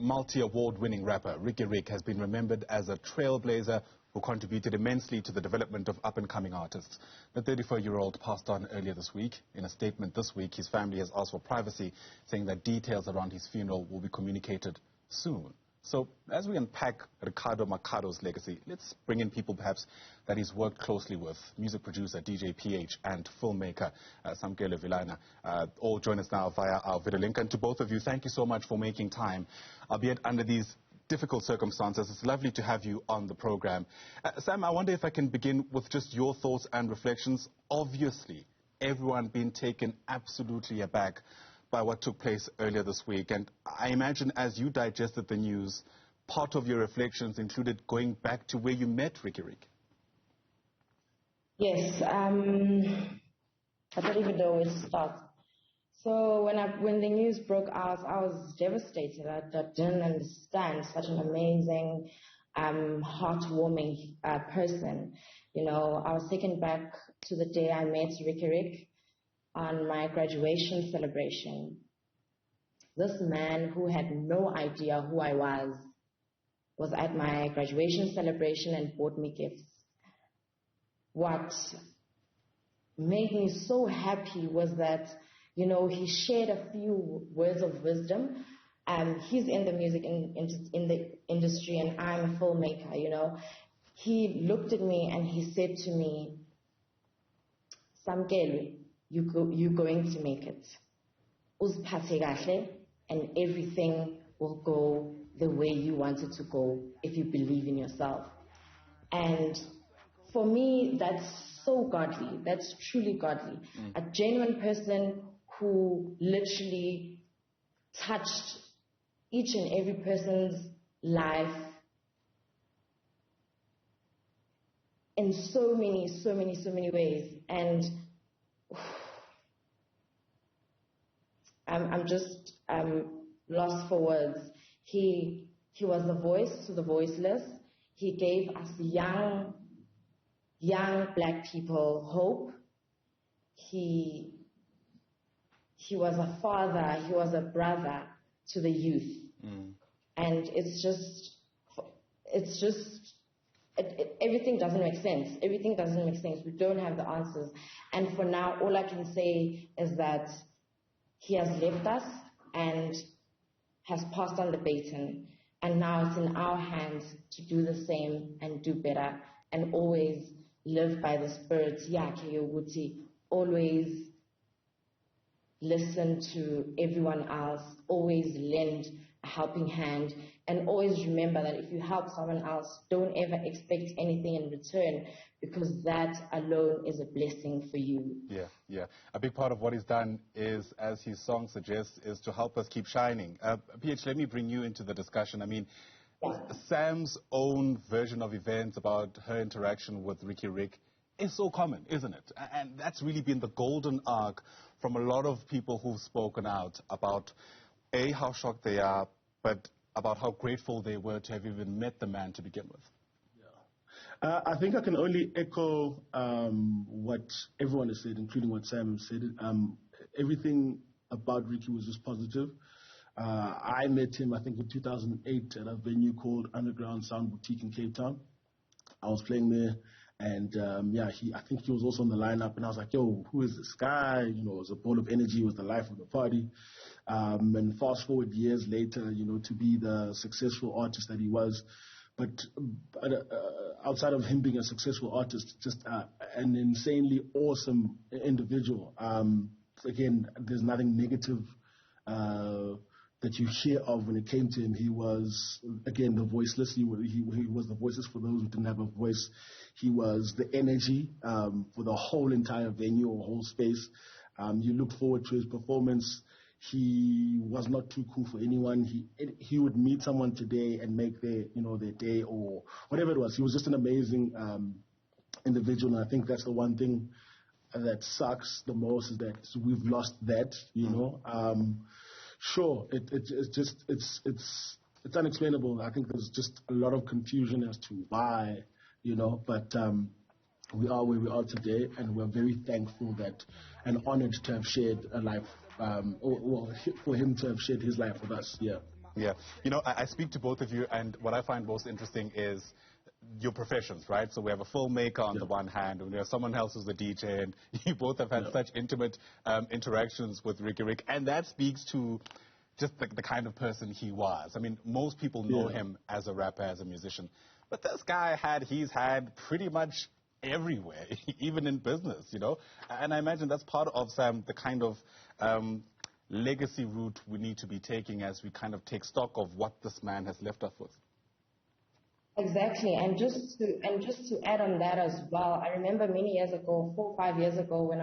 multi-award-winning rapper Riky Rick has been remembered as a trailblazer who contributed immensely to the development of up-and-coming artists. The 34-year-old passed on earlier this week. In a statement this week, his family has asked for privacy, saying that details around his funeral will be communicated soon. So, as we unpack Rikhado Makhado's legacy, let's bring in people perhaps that he's worked closely with. Music producer, DJ PH, and filmmaker Samkelwe Vilana. All join us now via our video link. And to both of you, thank you so much for making time, albeit under these difficult circumstances. It's lovely to have you on the program. Sam, I wonder if I can begin with just your thoughts and reflections. Obviously, everyone been taken absolutely aback by what took place earlier this week. And I imagine as you digested the news, part of your reflections included going back to where you met Riky Rick. Yes, I don't even know where to start. So when the news broke out, I was devastated. I didn't understand such an amazing, heartwarming person. You know, I was taken back to the day I met Riky Rick on my graduation celebration. This man who had no idea who I was at my graduation celebration and bought me gifts. What made me so happy was that, you know, he shared a few words of wisdom. He's in the music in the industry and I'm a filmmaker, you know. He looked at me and he said to me, Samkelwe, you're going to make it. Uziphathe kahle, and everything will go the way you want it to go if you believe in yourself. And for me, that's so godly. That's truly godly. A genuine person who literally touched each and every person's life in so many ways. And I'm just lost for words. He was the voice to the voiceless. He gave us young black people hope. He was a father, he was a brother to the youth. And everything doesn't make sense. Everything doesn't make sense. We don't have the answers. And for now, all I can say is that he has left us and has passed on the baton. And now it's in our hands to do the same and do better and always live by the spirit. Always listen to everyone else, always lend a helping hand, and always remember that if you help someone else, don't ever expect anything in return, because that alone is a blessing for you. Yeah. A big part of what he's done is, as his song suggests, is to help us keep shining. PH, let me bring you into the discussion. I mean, Sam's own version of events about her interaction with Riky Rick is so common, isn't it? And that's really been the golden arc from a lot of people who've spoken out about, A, how shocked they are, but about how grateful they were to have even met the man to begin with. I think I can only echo what everyone has said, including what Sam said. Everything about Riky was just positive. I met him, I think, in 2008 at a venue called Underground Sound Boutique in Cape Town. I was playing there, and I think he was also on the lineup, and I was like, yo, who is this guy? You know, it was a ball of energy, it was the life of the party. And fast forward years later, you know, to be the successful artist that he was. But outside of him being a successful artist, just an insanely awesome individual. Again, there's nothing negative that you hear of when it came to him. He was, again, the voiceless. He was the voices for those who didn't have a voice. He was the energy for the whole entire venue or whole space. You look forward to his performance. He was not too cool for anyone. He would meet someone today and make their day or whatever it was. He was just an amazing individual, and I think that's the one thing that sucks the most, is that we've lost that. You know, sure, it's unexplainable. I think there's just a lot of confusion as to why, you know, but we are where we are today, and we're very thankful that and honored to have shared a life, for him to have shared his life with us. Yeah. Yeah. You know, I speak to both of you, and what I find most interesting is your professions, right? So we have a filmmaker on the one hand, and we have someone else who's the DJ, and you both have had such intimate interactions with Riky Rick, and that speaks to just the kind of person he was. I mean, most people know him as a rapper, as a musician, but this guy he's had pretty much everywhere, even in business, you know? And I imagine that's part of, Sam, the kind of legacy route we need to be taking as we kind of take stock of what this man has left us with. Exactly, and just to add on that as well, I remember many years ago, 4 or 5 years ago,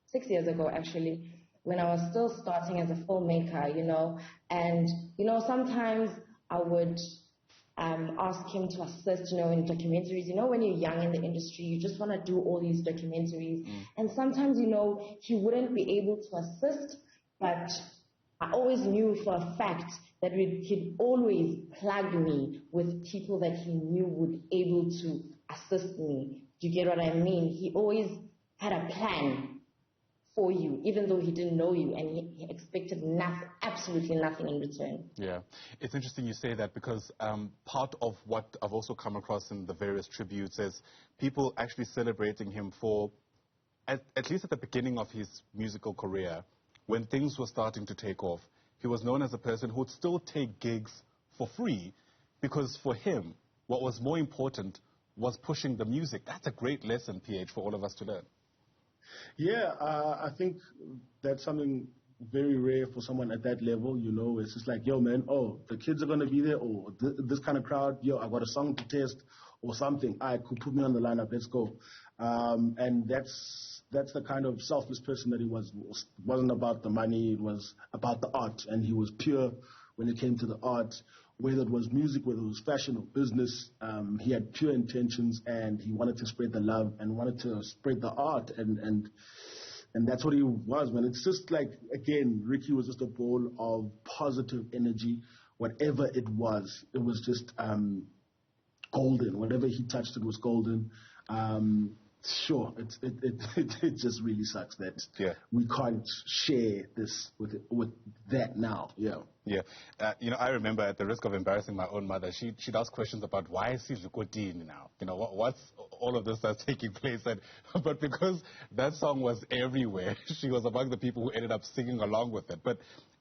6 years ago actually, when I was still starting as a filmmaker, you know, and you know sometimes I would ask him to assist, you know, in documentaries. You know, when you're young in the industry, you just want to do all these documentaries, and sometimes, you know, he wouldn't be able to assist, but I always knew for a fact that he'd always plug me with people that he knew would able to assist me. Do you get what I mean? He always had a plan for you, even though he didn't know you, and he expected nothing, absolutely nothing in return. Yeah, it's interesting you say that, because part of what I've also come across in the various tributes is people actually celebrating him for, at least at the beginning of his musical career, when things were starting to take off, he was known as a person who would still take gigs for free, because for him, what was more important was pushing the music. That's a great lesson, PH, for all of us to learn. Yeah, I think that's something very rare for someone at that level, you know. It's just like, yo, man, oh, the kids are going to be there, or this kind of crowd, yo, I got a song to test or something. I could put me on the lineup, let's go. And that's the kind of selfless person that he was. It wasn't about the money, it was about the art, and he was pure when it came to the art, whether it was music, whether it was fashion or business. He had pure intentions, and he wanted to spread the love and wanted to spread the art, and that's what he was, man. It's just like, again, Ricky was just a ball of positive energy. Whatever it was just golden. Whatever he touched, it was golden. Sure, it just really sucks that we can't share this with that now. Yeah. Yeah. You know, I remember, at the risk of embarrassing my own mother, she'd ask questions about why is he Lukotini now? You know, what's all of this that's taking place? But because that song was everywhere, she was among the people who ended up singing along with it. But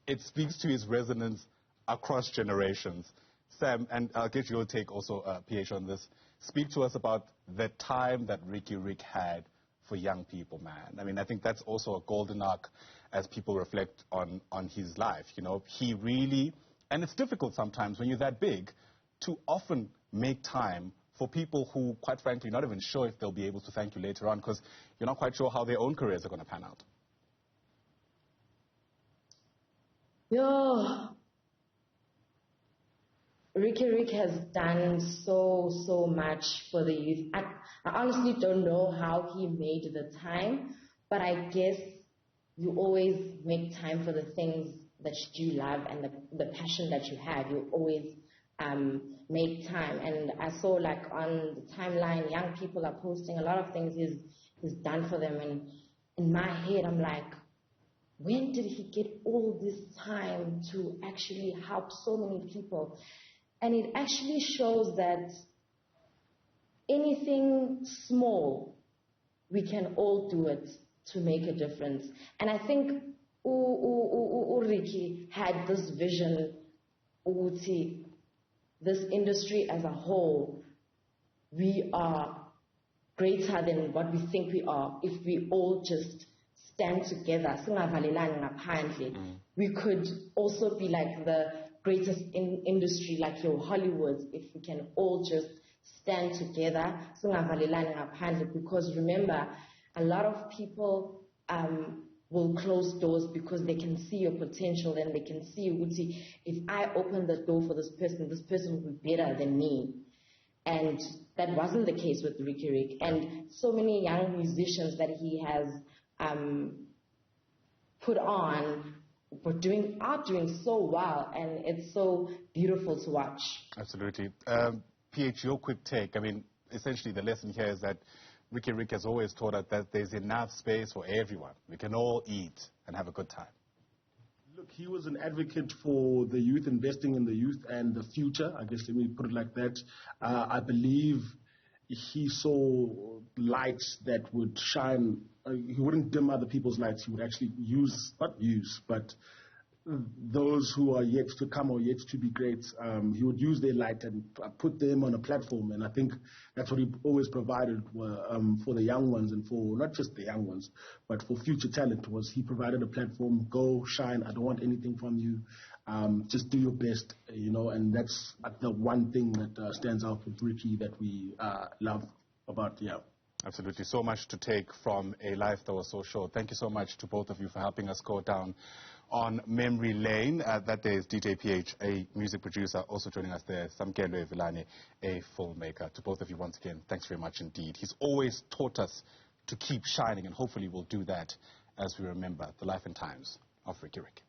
it speaks to his resonance across generations. Sam, and I'll get your take also, PH, on this. Speak to us about the time that Riky Rick had for young people, man. I mean, I think that's also a golden arc as people reflect on his life. You know, he really, and it's difficult sometimes when you're that big to often make time for people who, quite frankly, not even sure if they'll be able to thank you later on, because you're not quite sure how their own careers are going to pan out. Yo, Riky Rick has done so much for the youth. I honestly don't know how he made the time, but I guess you always make time for the things that you love and the passion that you have. You always make time. And I saw, like, on the timeline, young people are posting a lot of things he's done for them. And in my head, I'm like, when did he get all this time to actually help so many people? And it actually shows that anything small, we can all do it to make a difference. And I think Ricky had this vision, this industry as a whole, we are greater than what we think we are if we all just stand together. We could also be like the greatest industry, like your Hollywood, if we can all just stand together. Because remember, a lot of people will close doors because they can see your potential, and they can see, if I open the door for this person will be better than me. And that wasn't the case with Riky Rick. And so many young musicians that he has put on but are doing so well, and it's so beautiful to watch. Absolutely. PH, your quick take. I mean, essentially the lesson here is that Riky Rick has always taught us that there's enough space for everyone. We can all eat and have a good time. Look, he was an advocate for the youth, investing in the youth and the future. I guess let me put it like that. I believe he saw lights that would shine. He wouldn't dim other people's lights. He would actually but those who are yet to come or yet to be great, he would use their light and put them on a platform. And I think that's what he always provided for the young ones, and for not just the young ones, but for future talent. Was he provided a platform? Go shine. I don't want anything from you. Just do your best, and that's the one thing that stands out with Riky that we love about, Absolutely. So much to take from a life that was so short. Thank you so much to both of you for helping us go down on memory lane. That day is DJ PH, a music producer, also joining us there, Samkelwe Vilana, a filmmaker. To both of you once again, thanks very much indeed. He's always taught us to keep shining, and hopefully we'll do that as we remember the life and times of Riky Rick.